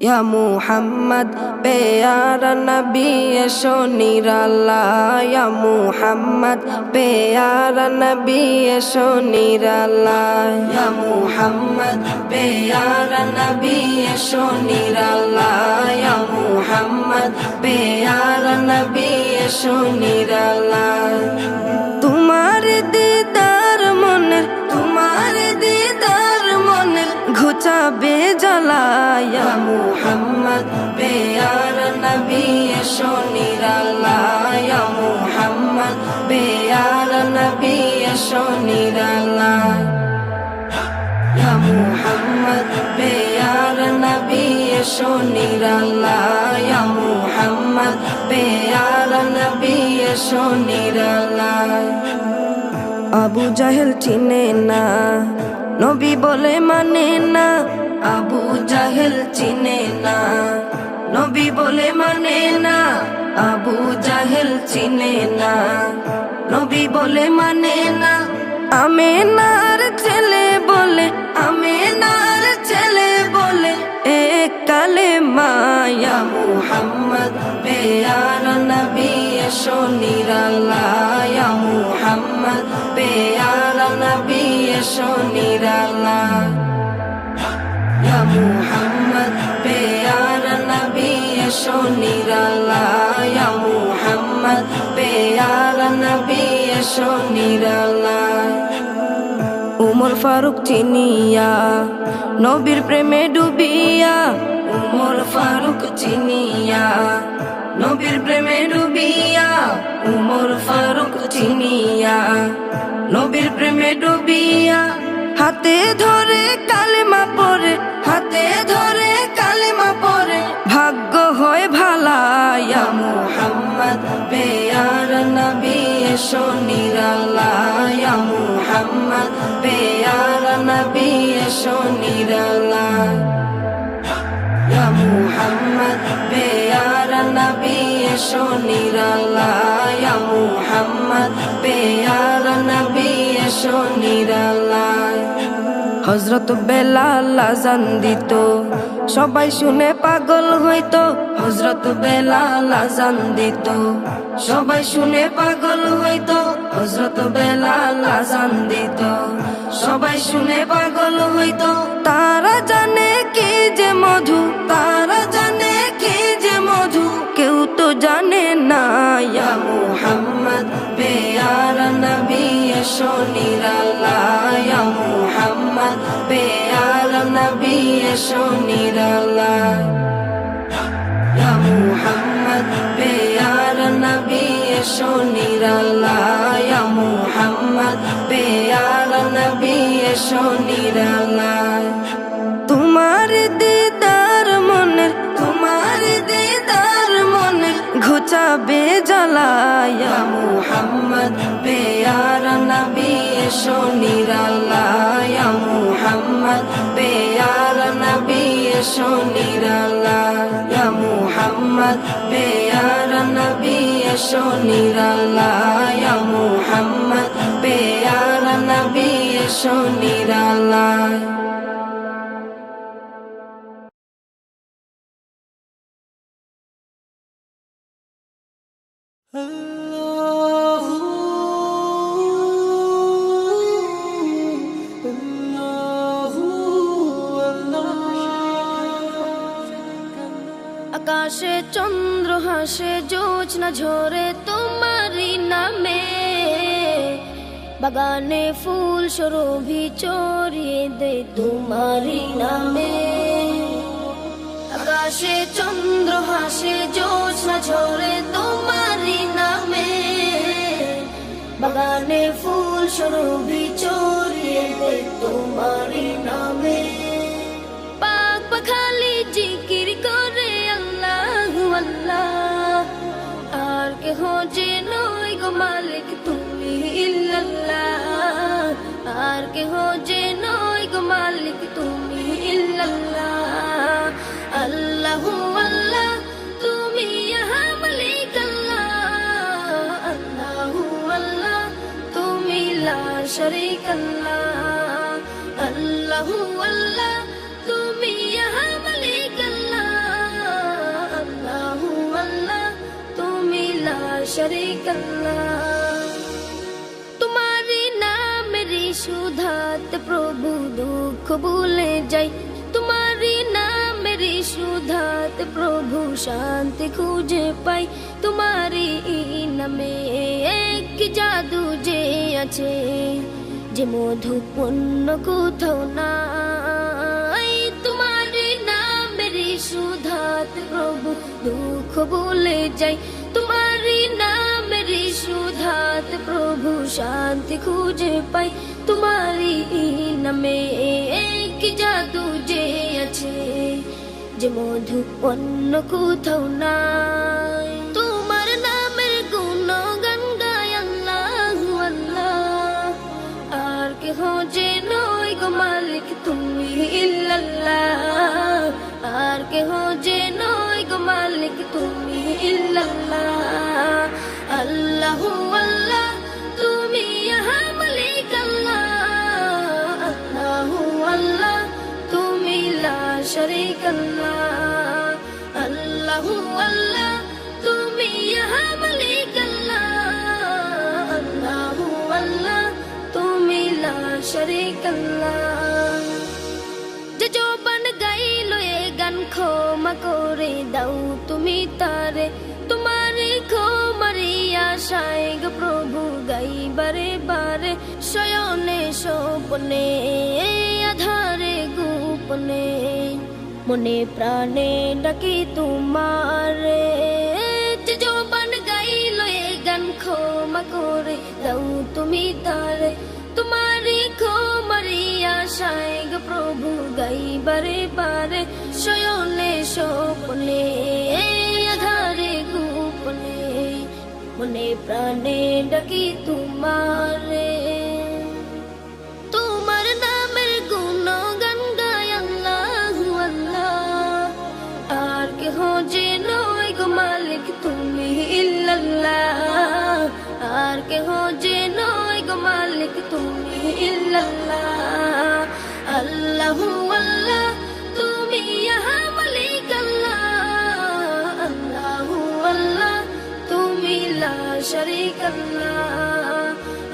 या मुहम्मद प्यारा नबी एशो निराला या मुहम्मद प्यारा नबी एशो निराला या मुहम्मद प्यारा नबी एशो निराला या मुहम्मद प्यारा नबी एशो निराला तुम्हारे दीदार मने घुचाबे জ্বালা या मुहम्मद प्यारा नबी एशो निराला या मुहम्मद प्यारा नबी एशो निराला या मुहम्मद प्यारा नबी एशो निराला या मुहम्मद प्यारा नबी एशो निराला আবু জাহেল চিনে না নবী বলে মানে না আবু জাহেল চিনে না নবী বলে মানে না আবু জাহেল চিনে না নবী বলে মানে না আমেনার ছেলে বলে এক কালেমা ইয়া মুহাম্মদ প্যারা নবী এশো নিরালা ইয়া মুহাম্মদ প্যারা নবী এশো নিরালা ইয়া মুহাম্মদ প্যারা নবী এশো নিরালা ইয়া মুহাম্মদ প্যারা নবী এশো নিরালা উমর ফারুক চিনিয়া নবীর প্রেমে ডুবিয়া উমর ফারুক চিনিয়া নবীর প্রেমে ডুবিয়া উমর ফারুক চিনিয়া নবীর প্রেমে ডুবিয়া হাতে ধরে কালেমা পড়ে ভাগ্য হয় ভালা ইয়া মুহাম্মদ প্যারা নবী এশো নিরালা ইয়া মুহাম্মদ প্যারা নবী এশো নিরালা ইয়া মুহাম্মদ প্যারা নবী এশো নিরালা ইয়া মুহাম্মদ প্যারা নবী এশো নিরালা হযরত বেলাল আযান দিত সবাই শুনে পাগল হইতো হযরত বেলাল আযান দিত সবাই শুনে পাগল হইতো হযরত বেলাল আযান দিত সবাই শুনে পাগল হইতো তারা জানে কি যে মধু কেউ তো জানে না ইয়া মুহাম্মদ প্যারা নবী এশো নিরালা ইয়া মুহাম্মদ প্যারা নবী এশো নিরালা ইয়া মুহাম্মদ প্যারা নবী এশো নিরালা ইয়া মুহাম্মদ প্যারা নবী এশো নিরালা তোমার দিদার মনে ঘুচাবে জ্বালা ইয়া মুহাম্মদ প্যারা নবী এশো নিরালা ইয়া মুহাম্মদ প্যারা নবী এশো নিরালা ইয়া মুহাম্মদ প্যারা নবী এশো নিরালা ইয়া মুহাম্মদ প্যারা নবী এশো নিরালা আকাশে চন্দ্র হাসে জোছনা ঝরে তোমারি নামে বাগানে ফুল সরোভি চড়িয়ে দে তোমারি নামে আকাশে চন্দ্র হাসে জোছনা ঝরে তোমারি নামে বাগানে ফুল সরোভি চড়িয়ে দে তোমারি নামে পাক পাখালি জিকির করে আল্লাহু আল্লাহ আর কেহ যে নয় গো মালিক তুমি ইল্লাল্লাহ আর কেহ যে নয় গো মালিক তুমি ইল্লাল্লাহ আল্লাহু আল্লাহ তুমি ইহা মালিক আল্লাহ আল্লাহু আল্লাহ তুমি লা শরীক আল্লাহ আল্লাহু আল্লাহ তুমি ইহা মালিক আল্লাহ শরীকাল্লাহ। তোমারি নামেরই সুধাতে প্রভু দুঃখ ভুলে যাই, তোমারি নামেরই সুধাতে প্রভু শান্তি খুঁজে পাই। তোমারি নামে এক জাদু যে আছে, যে মধুপূর্ণ কোথাও নাই। তোমারি নামেরই সুধাতে প্রভু দুঃখ ভুলে যাই, তোমারি নামেরই সুধাতে প্রভু শান্তি খুঁজে পাই। তোমারি নামে এক জাদু যে আছে, যে মধুপূর্ণ কোথাও নাই। তোমার নামের গুণগান গায় আল্লাহু আল্লাহ, আর কেহ যে নয় গো মালিক তুমি ইল্লাল্লাহ, আর কেহ যে নয় গো মালিক তুমি ইল্লাল্লাহ। আল্লাহু আল্লাহ তুমি ইহা মালিক আল্লাহ, আল্লাহু আল্লাহ তুমি লা শরীকাল্লাহ। আল্লাহু আল্লাহ তুমি ইহা মালিক আল্লাহ, আল্লাহু আল্লাহ তুমি লা শরীকাল্লাহ। যে জবান গাইলো এ গান ক্ষমা করে দাও তুমি তারে, তোমারে ক্ষমারি আশায় গো প্রভু গাই বারে বারে। শয়নে স্বপ্নে আধারে গোপনে, মনে প্রাণে ডাকি তোমারে। যে জবান গাইলো এ গান ক্ষমা করে দাও তুমি তারে, তোমারি ক্ষমারি আশায় গো প্রভু গাই বারে বারে। শয়নে স্বপ্নে আধারে গোপনে, মনে প্রাণে ডাকি তোমারে। তোমার নামের গুণগান গায় আল্লাহু আল্লাহ, আর কেহ যে নয় গো মালিক তুমি ইল্লাল্লাহ, আর কেহ যে নয় গো মালিক তুমি ইল্লাল্লাহ। আল্লাহু আল্লাহ তুমি ইহা মালিক আল্লাহ, আল্লাহু আল্লাহ তুমি লা শরীকাল্লাহ।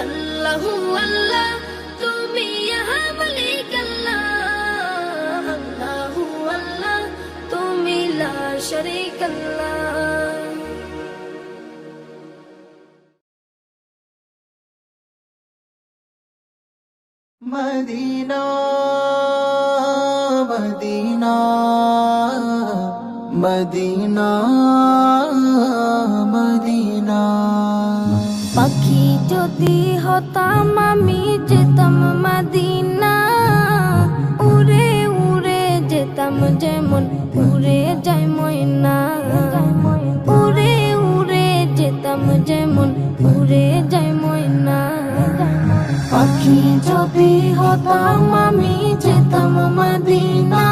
আল্লাহু আল্লাহ তুমি ইহা মালিক আল্লাহ, আল্লাহু আল্লাহ তুমি লা শরীকাল্লাহ। Medina Medina Medina Medina. পাখি যদি হতাম আমি যেতাম মদিনা, উড়ে উড়ে যেতাম যেমন উড়ে যায় ময়না, উড়ে উড়ে যেতাম যেমন উড়ে যায় ময়না। পাখি যদি হতাম আমি যেতাম মদিনা,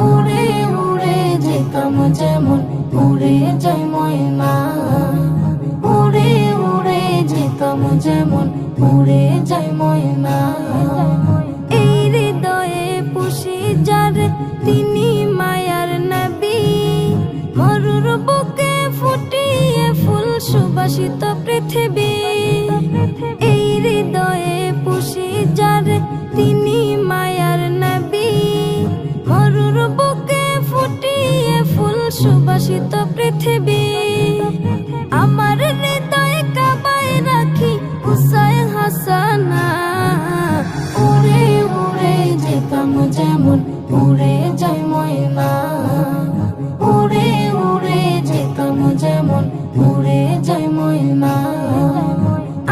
উড়ে উড়ে যেতাম যেমন উড়ে যায় ময়না, উড়ে উড়ে যেতাম যেমন উড়ে যায় ময়না। এই হৃদয়ে পুষি যার তিনি মায়ার নবী, মরুর বুকে ফুটিয়ে ফুল সুবাসিত পৃথিবী। এই হৃদয়ে পুষি যার তিনি মায়ার নবী, মরুর বুকে ফুটিয়ে ফুল সুবাসিত পৃথিবী। আমার হৃদয়ে কাবায় রাখি হুসাইন হাসানা, উড়ে উড়ে যেতাম যেমন উড়ে যায় ময়না, উড়ে উড়ে যেতাম যেমন উড়ে যায় ময়না।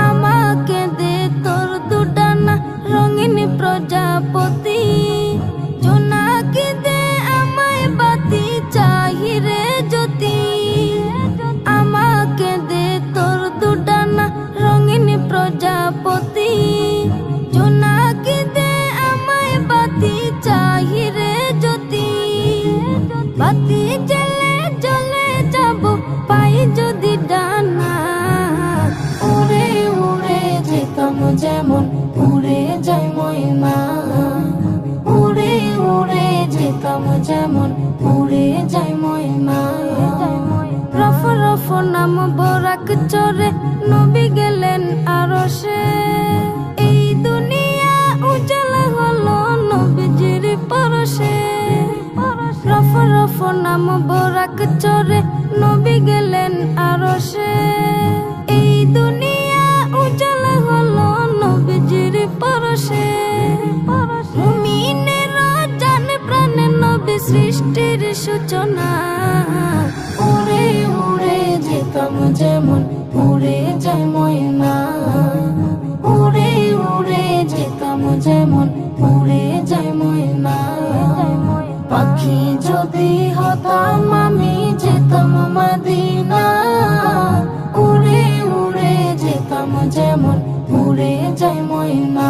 আমাকে দে তোর দুডানা রঙিন প্রজাপতি, জোনাকি দে আমায় বাতি চাহিরে জ্যোতি। আমাকে দে তোর দুডানা রঙিন প্রজাপতি, জোনাকি দে আমায় বাতি চাহিরে জ্যোতি। বাতি জ্বলে জ্বলে যাব পাই যদি ডানা, উড়ে উড়ে যেতাম যেমন উড়ে যায় ময়না, উড়ে উড়ে যেতাম যেমন উড়ে যায় ময়না। রফ রফ নাম বোরাক চরে নবী গেলেন আরশে। এই দুনিয়া উজালা হলো নবীজির পরশে। রফ নাম বোরাক চরে নবী গেলেন আরশে। এই দুনিয়া উজালা হলো নবীজির পরশে। মুমিনের জান প্রাণে নবী সৃষ্টির সূচনা। উড়ে উড়ে যেতাম যেমন উড়ে যায় ময়না। উড়ে উড়ে যেতাম যেমন উড়ে যায় ময়না। পাখি যদি হতাম আমি যেতাম মদিনা। উড়ে উড়ে যেতাম যেমন উড়ে যায় ময়না।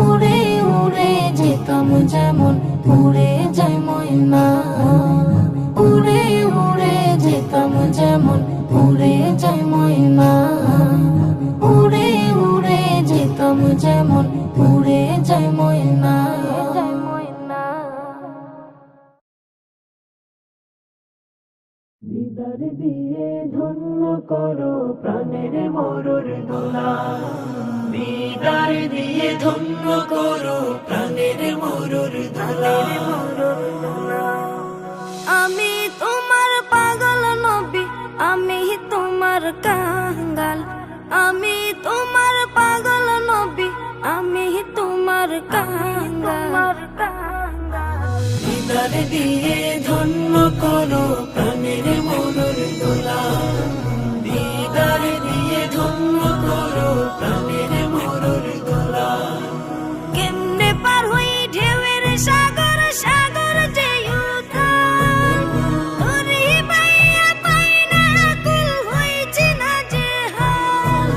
উড়ে উড়ে যেতাম যেমন উড়ে যায় ময়না। উড়ে উড়ে যেতাম যেমন উড়ে যায় ময়না। উড়ে উড়ে যেতাম যেমন উড়ে যায় ময়না। দিদার দিয়ে ধন্য করো প্রাণের মরুর দোলা। দিদার দিয়ে ধন্য করো প্রাণের মরুর দোলা। আমি তোমার পাগল নবী, আমি তোমার কাঙ্গাল। আমি তোমার পাগল নবী, আমি তোমার কাঙ্গাল। দিদার দিয়ে ধন্য করো প্রাণের মরুর দোলা। দিদার দিয়ে ধন্য করো প্রাণের মরুর দোলা। কেমনে পার হই ঢেউয়ের সাগর, সাগর যে উথাল। তোরি পাইয়া পাই না কুল হইছি না যে হাল।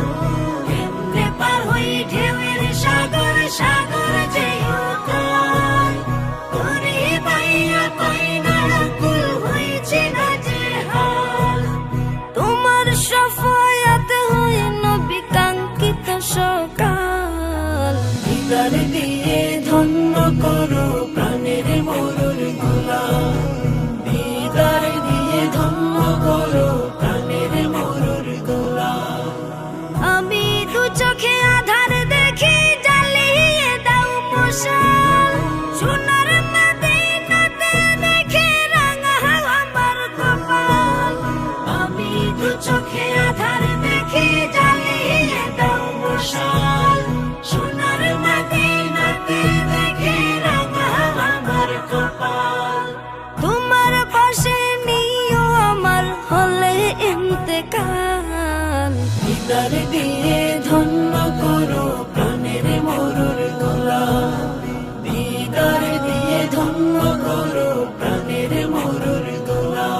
কেমনে পার হই ঢেউয়ের সাগর, সাগর যে উথাল। তোরে পাইয়া পাই না কুল হইছে না যে হাল। তোমার সফায়াত হয়ে নবী কাঙ্ক্ষিত সকাল। দিদার দিয়ে ধন্য করো প্রাণের মরুর দোলা। দিদার দিয়ে ধন্য করো প্রাণের মরুর দোলা। আমি দু চোখে আধার দেখি, জ্বালিয়ে দাও মশাল। সোনার মদিনাতে দেখে রাঙা আমার কপাল। আমি দু চোখে আধার দেখি, জ্বালিয়ে দাও মশাল। সোনার মদিনাতে দেখে রাঙা আমার কপাল। তোমার পাশে নিও আমার হলে ইন্তেকাল। দিদার দিয়ে ধন্য করো প্রাণের মরুর দোলা। দিদার দিয়ে ধন্য করো প্রাণের মরুর দোলা।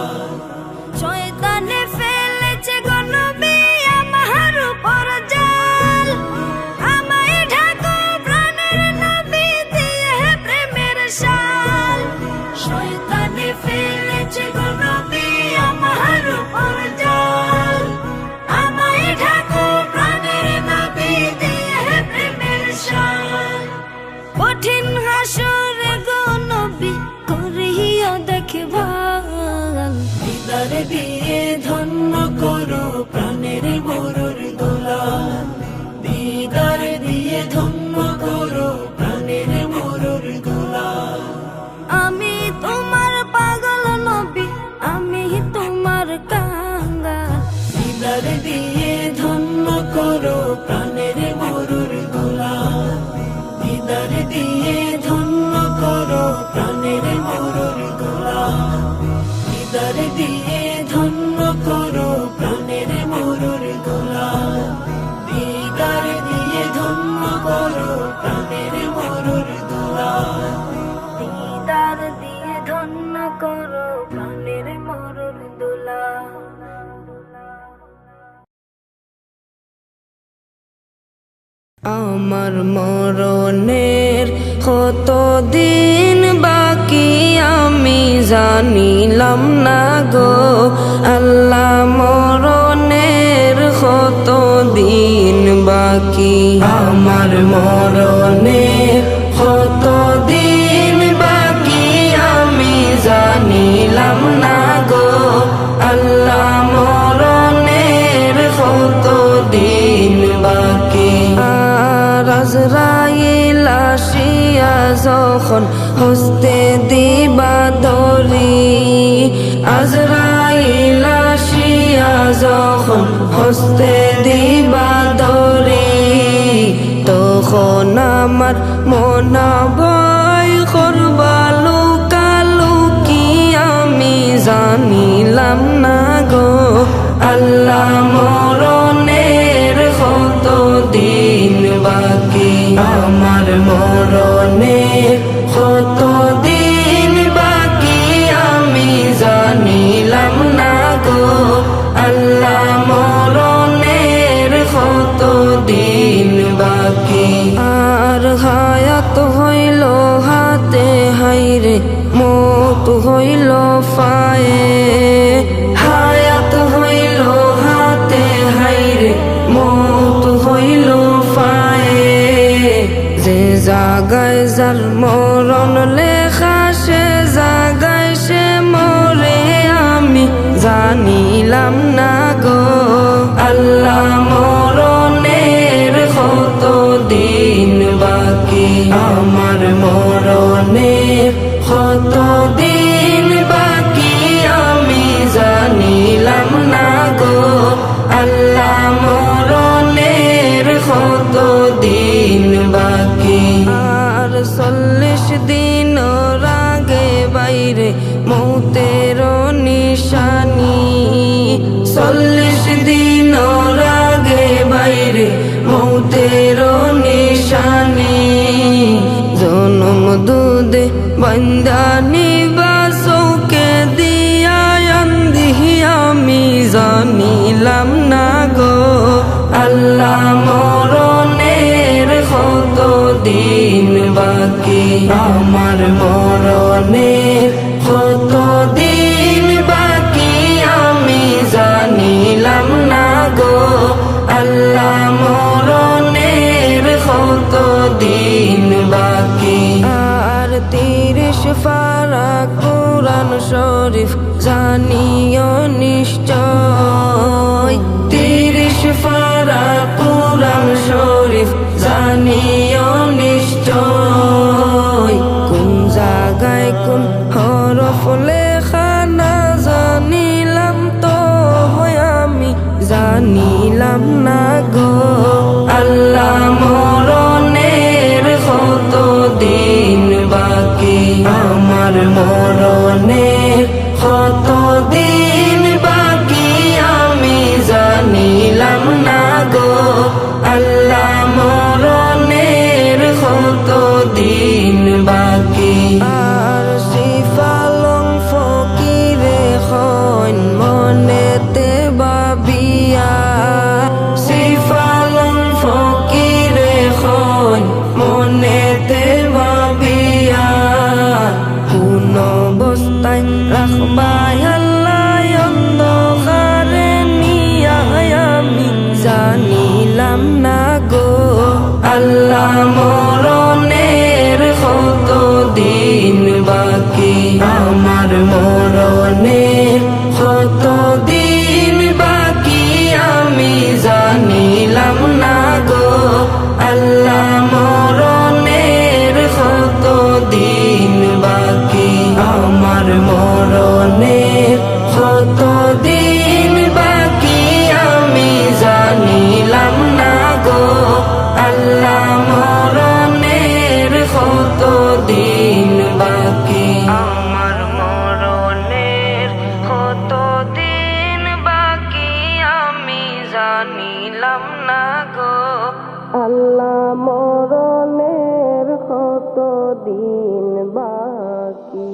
শয়তানে ফেলেছে গো নবী আমার উপর জাল। আমায় ঢাকো প্রাণের নবী দিয়ে প্রেমের শাল। শয়তানে ফেলেছে গো নবী আমার উপর জাল। আমায় ঢাকো প্রাণের নবী দিয়ে প্রেমের শাল। কঠিন হাসরে গো নবী করিও দেখভাল। দিদার দিয়ে ধন্য করো প্রাণের মরুর দোলা। দিদার দিয়ে ধন্য করো প্রাণের মরুর দোলা। আমি তোমার পাগল নবী, আমি তোমার কাঙ্গাল। দিদার দিয়ে ধন্য করো প্রাণের মরুর দোলা। দিদার দিয়ে ধন্য করো প্রাণের মরুর দোলা। দিদার দিয়ে ধন্য করো প্রাণের মরুর দোলা। দিদার দিয়ে ধন্য করো প্রাণের মরুর দোলা। দিদার দিয়ে ধন্য করো প্রাণের মরুর দোলা। আমার মরণের কত দিন বাকি আমি জানিলাম না গো আল্লাহ। মরণের কত দিন বাকি, আমার মরণের কত দিন বাকি আমি জানিলাম না গো আল্লাহ। হস্তে দিবা দরি, তখন আমার মনা ভয় করবা লুকালুকি আমি জানিলাম না গো। আল্লাহ মরণের কত দিন বাকি, আমার মরণের কত দিন বাকি আমি জানিলাম না গো। আল্লাহ মরণের কত দিন বাকি, আর হায়াত হইল হাতে হাইরে মত হইল পায়ে, হায়াত হইল হাতে হাইরে মত হইল পায়ে। যে জাগায় যার মরণ লেখা সে জাগায় সে মরে আমি জানিলাম না গো। আল্লাহ মরণের কত দিন বাকি, আমার মরণের কত দিন বাকি আমি জানিলাম না গো। আল্লাহ মরণের কত দিন বাকি, আর 40 দিন আগে বাইরে মৌতের নিশানি, 40 দিন আগে বাইরে মৌতের নিশানি। জনম দুধে বন্দানি বাসকে দিয়া আন্দিহি আমি জানিলাম না গো। আল্লাহ মরণের কত দিন বাকি, আমার মরণের কত দিন বাকি আমি জানিলাম না গো। আল্লাহ মরণের কত দিন বাকি, আর 30 পারা কোরআন শরীফ জানিও নিশ্চয়, 30 পারা কোরআন শরীফ জানিও নিশ্চয়। কোন জায়গায় কোন হরফ লেখা না জানিলাম তো আমি জানিলাম না গো। আল্লাহ মরণের কত দিন বাকি, আমার মরণের কত দিন বাকি আমি জানিলাম না গো। আল্লাহ মরণের কত দিন বাকি, আর সিফালং ফকিরে হন মনেতে বাবিয়া, সিফালং ফকিরে হন মনেতে বাবিয়া। কোন অবস্থায় রাখবাই আল্লাহ অন্ধকারে নিয়া আমি জানিলাম না গো। আল্লাহ মরণের কত দিন বাকি, আমার মরণের কত দিন বাকি আমি জানিলাম না গো। আল্লাহ মরণের কত দিন বাকি, আমার মরণের কত দিন বাকি আমি জানিলাম না গো। আল্লাহ মরণের কত দিন বাকি, আমার মরণের কত দিন বাকি আমি জানিলাম না গো। আল্লাহ মরণের কত দিন বাকি।